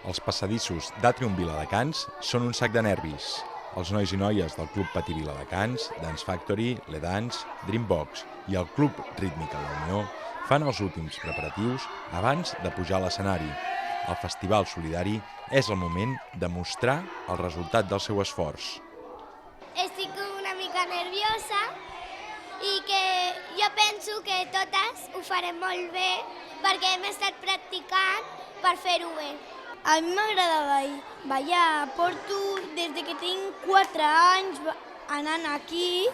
Els passadissos d'Atrium Viladecans són un sac de nervis. Els nois i noies del Club Patí Viladecans, Dance Factory, Le Dance, Dreambox i el Club Rítmica La Unió fan els últims preparatius abans de pujar a l'escenari. El Festival Solidari és el moment de mostrar el resultat del seu esforç. Estic una mica nerviosa i que jo penso que totes ho farem molt bé perquè hem estat practicant per fer-ho bé. A mi m'agrada ballar. Porto des que tinc 4 anys anant aquí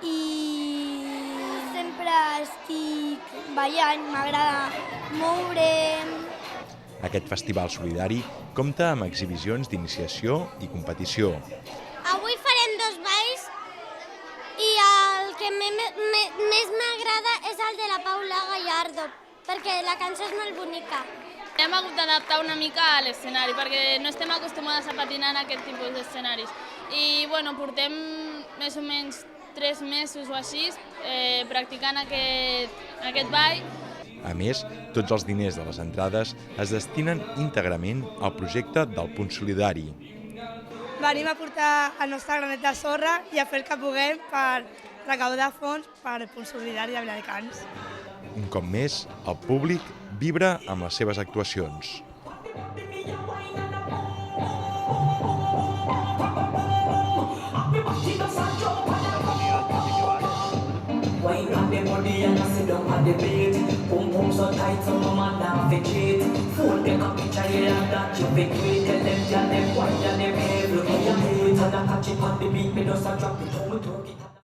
i sempre estic ballant, m'agrada moure'm. Aquest festival solidari compta amb exhibicions d'iniciació i competició. Avui farem 2 balls i el que més m'agrada és el de la Paula Gallardo, perquè la cançó és molt bonica. Hem hagut d'adaptar una mica a l'escenari perquè no estem acostumades a patinar en aquest tipus d'escenaris. I portem més o menys 3 mesos o així practicant aquest ball. A més, tots els diners de les entrades es destinen íntegrament al projecte del Punt Solidari. Venim a portar el nostre granet de sorra i a fer el que puguem per recaudar fons per al Punt Solidari de Viladecans. Un cop més, el públic vibra amb les seves actuacions. Wine on the body and I sit down at the beat. Pum pum so tight so no man now fit cheat. Phone take a picture here and that you fit tweet. Tell them wine and them behave. Look at your head and I catch it on the beat. Me just a drop it.